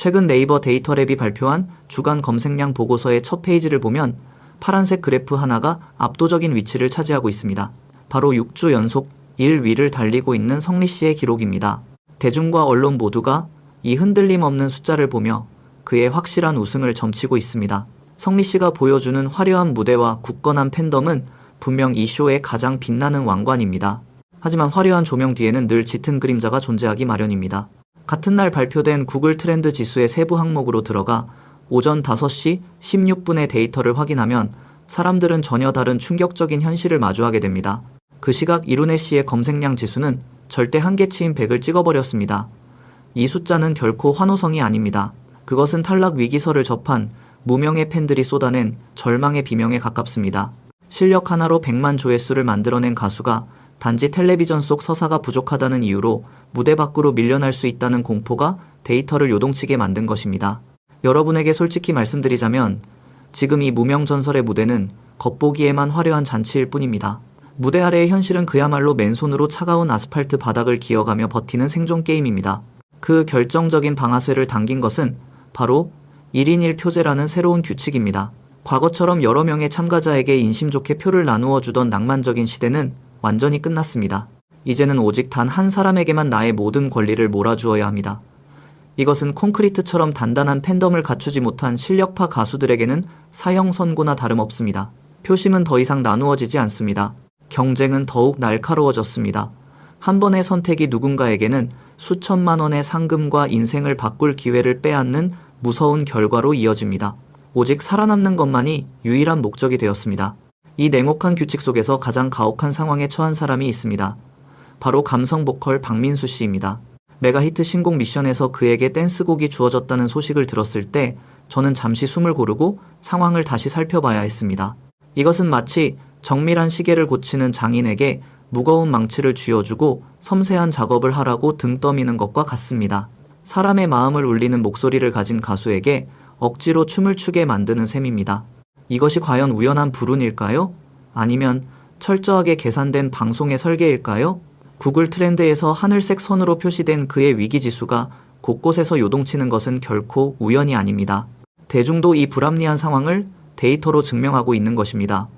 최근 네이버 데이터랩이 발표한 주간 검색량 보고서의 첫 페이지를 보면 파란색 그래프 하나가 압도적인 위치를 차지하고 있습니다. 바로 6주 연속 1위를 달리고 있는 성리 씨의 기록입니다. 대중과 언론 모두가 이 흔들림 없는 숫자를 보며 그의 확실한 우승을 점치고 있습니다. 성리 씨가 보여주는 화려한 무대와 굳건한 팬덤은 분명 이 쇼의 가장 빛나는 왕관입니다. 하지만 화려한 조명 뒤에는 늘 짙은 그림자가 존재하기 마련입니다. 같은 날 발표된 구글 트렌드 지수의 세부 항목으로 들어가 오전 5시 16분의 데이터를 확인하면 사람들은 전혀 다른 충격적인 현실을 마주하게 됩니다. 그 시각 이루네 씨의 검색량 지수는 절대 한계치인 100을 찍어버렸습니다. 이 숫자는 결코 환호성이 아닙니다. 그것은 탈락 위기설을 접한 무명의 팬들이 쏟아낸 절망의 비명에 가깝습니다. 실력 하나로 100만 조회수를 만들어낸 가수가 단지 텔레비전 속 서사가 부족하다는 이유로 무대 밖으로 밀려날 수 있다는 공포가 데이터를 요동치게 만든 것입니다. 여러분에게 솔직히 말씀드리자면 지금 이 무명 전설의 무대는 겉보기에만 화려한 잔치일 뿐입니다. 무대 아래의 현실은 그야말로 맨손으로 차가운 아스팔트 바닥을 기어가며 버티는 생존 게임입니다. 그 결정적인 방아쇠를 당긴 것은 바로 1인 1표제라는 새로운 규칙입니다. 과거처럼 여러 명의 참가자에게 인심 좋게 표를 나누어 주던 낭만적인 시대는 완전히 끝났습니다. 이제는 오직 단 한 사람에게만 나의 모든 권리를 몰아주어야 합니다. 이것은 콘크리트처럼 단단한 팬덤을 갖추지 못한 실력파 가수들에게는 사형 선고나 다름없습니다. 표심은 더 이상 나누어지지 않습니다. 경쟁은 더욱 날카로워졌습니다. 한 번의 선택이 누군가에게는 수천만 원의 상금과 인생을 바꿀 기회를 빼앗는 무서운 결과로 이어집니다. 오직 살아남는 것만이 유일한 목적이 되었습니다. 이 냉혹한 규칙 속에서 가장 가혹한 상황에 처한 사람이 있습니다. 바로 감성 보컬 박민수 씨입니다. 메가히트 신곡 미션에서 그에게 댄스곡이 주어졌다는 소식을 들었을 때 저는 잠시 숨을 고르고 상황을 다시 살펴봐야 했습니다. 이것은 마치 정밀한 시계를 고치는 장인에게 무거운 망치를 쥐어주고 섬세한 작업을 하라고 등 떠미는 것과 같습니다. 사람의 마음을 울리는 목소리를 가진 가수에게 억지로 춤을 추게 만드는 셈입니다. 이것이 과연 우연한 불운일까요? 아니면 철저하게 계산된 방송의 설계일까요? 구글 트렌드에서 하늘색 선으로 표시된 그의 위기지수가 곳곳에서 요동치는 것은 결코 우연이 아닙니다. 대중도 이 불합리한 상황을 데이터로 증명하고 있는 것입니다.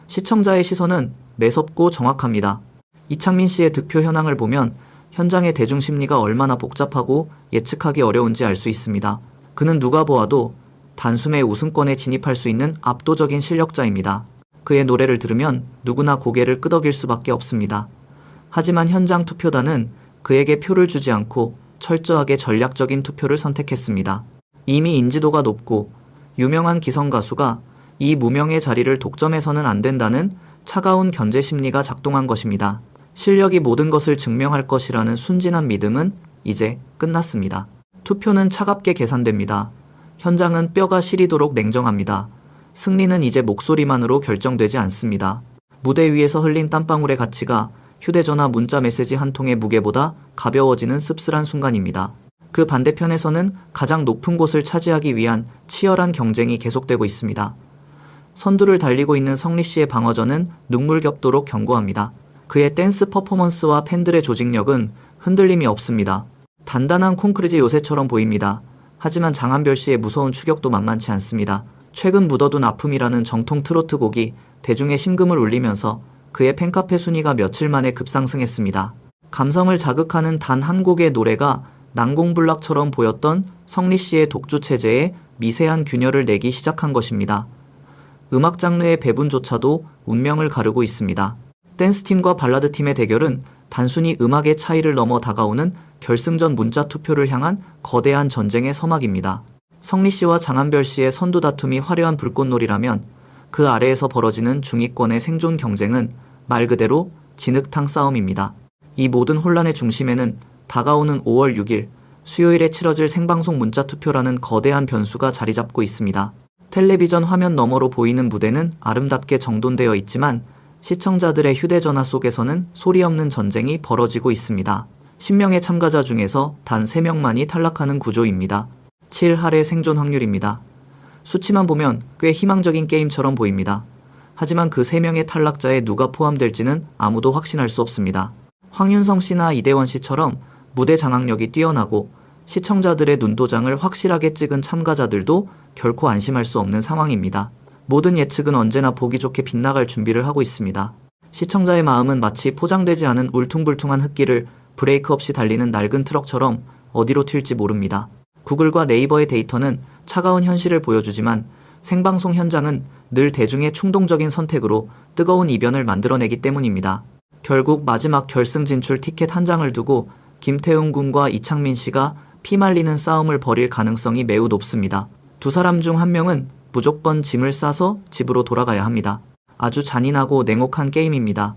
시청자의 시선은 매섭고 정확합니다. 이창민 씨의 득표 현황을 보면 현장의 대중 심리가 얼마나 복잡하고 예측하기 어려운지 알 수 있습니다. 그는 누가 보아도 단숨에 우승권에 진입할 수 있는 압도적인 실력자입니다. 그의 노래를 들으면 누구나 고개를 끄덕일 수밖에 없습니다. 하지만 현장 투표단은 그에게 표를 주지 않고 철저하게 전략적인 투표를 선택했습니다. 이미 인지도가 높고 유명한 기성 가수가 이 무명의 자리를 독점해서는 안 된다는 차가운 견제 심리가 작동한 것입니다. 실력이 모든 것을 증명할 것이라는 순진한 믿음은 이제 끝났습니다. 투표는 차갑게 계산됩니다. 현장은 뼈가 시리도록 냉정합니다. 승리는 이제 목소리만으로 결정되지 않습니다. 무대 위에서 흘린 땀방울의 가치가 휴대전화 문자 메시지 한 통의 무게보다 가벼워지는 씁쓸한 순간입니다. 그 반대편에서는 가장 높은 곳을 차지하기 위한 치열한 경쟁이 계속되고 있습니다. 선두를 달리고 있는 성리 씨의 방어전은 눈물겹도록 견고합니다. 그의 댄스 퍼포먼스와 팬들의 조직력은 흔들림이 없습니다. 단단한 콘크리트 요새처럼 보입니다. 하지만 장한별 씨의 무서운 추격도 만만치 않습니다. 최근 묻어둔 아픔이라는 정통 트로트 곡이 대중의 심금을 울리면서 그의 팬카페 순위가 며칠 만에 급상승했습니다. 감성을 자극하는 단 한 곡의 노래가 난공불락처럼 보였던 성리 씨의 독주 체제에 미세한 균열을 내기 시작한 것입니다. 음악 장르의 배분조차도 운명을 가르고 있습니다. 댄스팀과 발라드팀의 대결은 단순히 음악의 차이를 넘어 다가오는 결승전 문자 투표를 향한 거대한 전쟁의 서막입니다. 성리 씨와 장한별 씨의 선두 다툼이 화려한 불꽃놀이라면 그 아래에서 벌어지는 중위권의 생존 경쟁은 말 그대로 진흙탕 싸움입니다. 이 모든 혼란의 중심에는 다가오는 5월 6일 수요일에 치러질 생방송 문자 투표라는 거대한 변수가 자리 잡고 있습니다. 텔레비전 화면 너머로 보이는 무대는 아름답게 정돈되어 있지만 시청자들의 휴대전화 속에서는 소리 없는 전쟁이 벌어지고 있습니다. 10명의 참가자 중에서 단 3명만이 탈락하는 구조입니다. 7할의 생존 확률입니다. 수치만 보면 꽤 희망적인 게임처럼 보입니다. 하지만 그 3명의 탈락자에 누가 포함될지는 아무도 확신할 수 없습니다. 황윤성 씨나 이대원 씨처럼 무대 장악력이 뛰어나고 시청자들의 눈도장을 확실하게 찍은 참가자들도 결코 안심할 수 없는 상황입니다. 모든 예측은 언제나 보기 좋게 빗나갈 준비를 하고 있습니다. 시청자의 마음은 마치 포장되지 않은 울퉁불퉁한 흙길을 브레이크 없이 달리는 낡은 트럭처럼 어디로 튈지 모릅니다. 구글과 네이버의 데이터는 차가운 현실을 보여주지만 생방송 현장은 늘 대중의 충동적인 선택으로 뜨거운 이변을 만들어내기 때문입니다. 결국 마지막 결승 진출 티켓 한 장을 두고 김태훈 군과 이창민 씨가 피말리는 싸움을 벌일 가능성이 매우 높습니다. 두 사람 중 한 명은 무조건 짐을 싸서 집으로 돌아가야 합니다. 아주 잔인하고 냉혹한 게임입니다.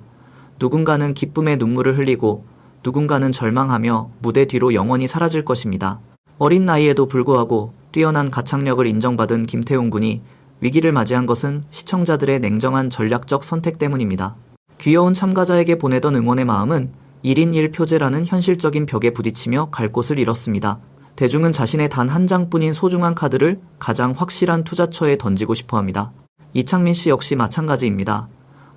누군가는 기쁨의 눈물을 흘리고 누군가는 절망하며 무대 뒤로 영원히 사라질 것입니다. 어린 나이에도 불구하고 뛰어난 가창력을 인정받은 김태훈 군이 위기를 맞이한 것은 시청자들의 냉정한 전략적 선택 때문입니다. 귀여운 참가자에게 보내던 응원의 마음은 1인 1표제라는 현실적인 벽에 부딪히며 갈 곳을 잃었습니다. 대중은 자신의 단 한 장뿐인 소중한 카드를 가장 확실한 투자처에 던지고 싶어 합니다. 이창민 씨 역시 마찬가지입니다.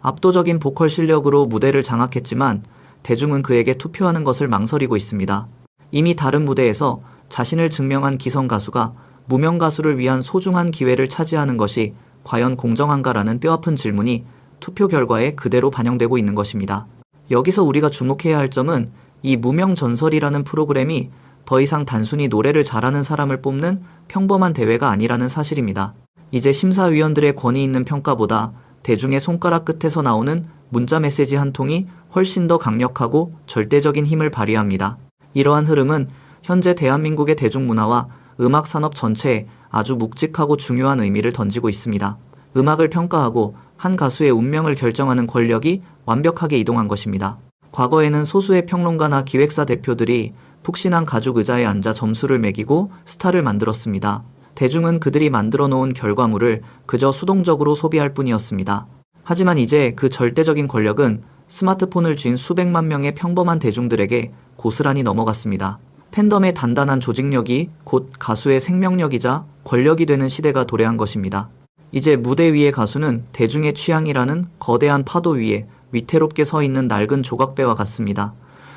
압도적인 보컬 실력으로 무대를 장악했지만 대중은 그에게 투표하는 것을 망설이고 있습니다. 이미 다른 무대에서 자신을 증명한 기성 가수가 무명 가수를 위한 소중한 기회를 차지하는 것이 과연 공정한가라는 뼈아픈 질문이 투표 결과에 그대로 반영되고 있는 것입니다. 여기서 우리가 주목해야 할 점은 이 무명 전설이라는 프로그램이 더 이상 단순히 노래를 잘하는 사람을 뽑는 평범한 대회가 아니라는 사실입니다. 이제 심사위원들의 권위 있는 평가보다 대중의 손가락 끝에서 나오는 문자 메시지 한 통이 훨씬 더 강력하고 절대적인 힘을 발휘합니다. 이러한 흐름은 현재 대한민국의 대중문화와 음악 산업 전체에 아주 묵직하고 중요한 의미를 던지고 있습니다. 음악을 평가하고 한 가수의 운명을 결정하는 권력이 완벽하게 이동한 것입니다. 과거에는 소수의 평론가나 기획사 대표들이 푹신한 가죽 의자에 앉아 점수를 매기고 스타를 만들었습니다. 대중은 그들이 만들어 놓은 결과물을 그저 수동적으로 소비할 뿐이었습니다. 하지만 이제 그 절대적인 권력은 스마트폰을 쥔 수백만 명의 평범한 대중들에게 고스란히 넘어갔습니다. 팬덤의 단단한 조직력이 곧 가수의 생명력이자 권력이 되는 시대가 도래한 것입니다. 이제 무대 위의 가수는 대중의 취향이라는 거대한 파도 위에 위태롭게 서 있는 낡은 조각배와 같습니다.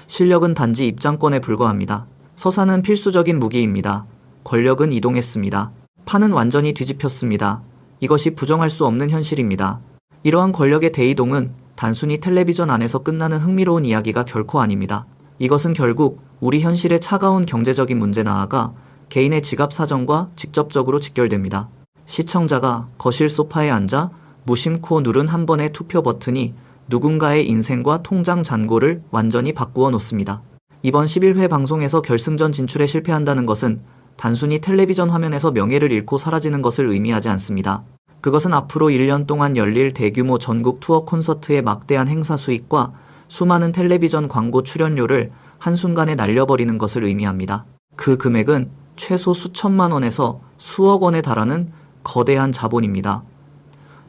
실력은 단지 입장권에 불과합니다. 서사는 필수적인 무기입니다. 권력은 이동했습니다. 판은 완전히 뒤집혔습니다. 이것이 부정할 수 없는 현실입니다. 이러한 권력의 대이동은 단순히 텔레비전 안에서 끝나는 흥미로운 이야기가 결코 아닙니다. 이것은 결국 우리 현실의 차가운 경제적인 문제 나아가 개인의 지갑 사정과 직접적으로 직결됩니다. 시청자가 거실 소파에 앉아 무심코 누른 한 번의 투표 버튼이 누군가의 인생과 통장 잔고를 완전히 바꾸어 놓습니다. 이번 11회 방송에서 결승전 진출에 실패한다는 것은 단순히 텔레비전 화면에서 명예를 잃고 사라지는 것을 의미하지 않습니다. 그것은 앞으로 1년 동안 열릴 대규모 전국 투어 콘서트의 막대한 행사 수익과 수많은 텔레비전 광고 출연료를 한순간에 날려버리는 것을 의미합니다. 그 금액은 최소 수천만 원에서 수억 원에 달하는 거대한 자본입니다.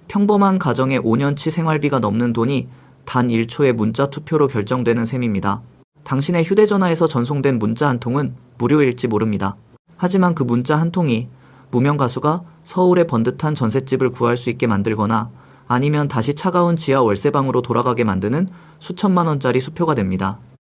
평범한 가정의 5년치 생활비가 넘는 돈이 단 1초의 문자 투표로 결정되는 셈입니다. 당신의 휴대전화에서 전송된 문자 한 통은 무료일지 모릅니다. 하지만 그 문자 한 통이 무명 가수가 서울의 번듯한 전셋집을 구할 수 있게 만들거나 아니면 다시 차가운 지하 월세방으로 돌아가게 만드는 수천만 원짜리 수표가 됩니다.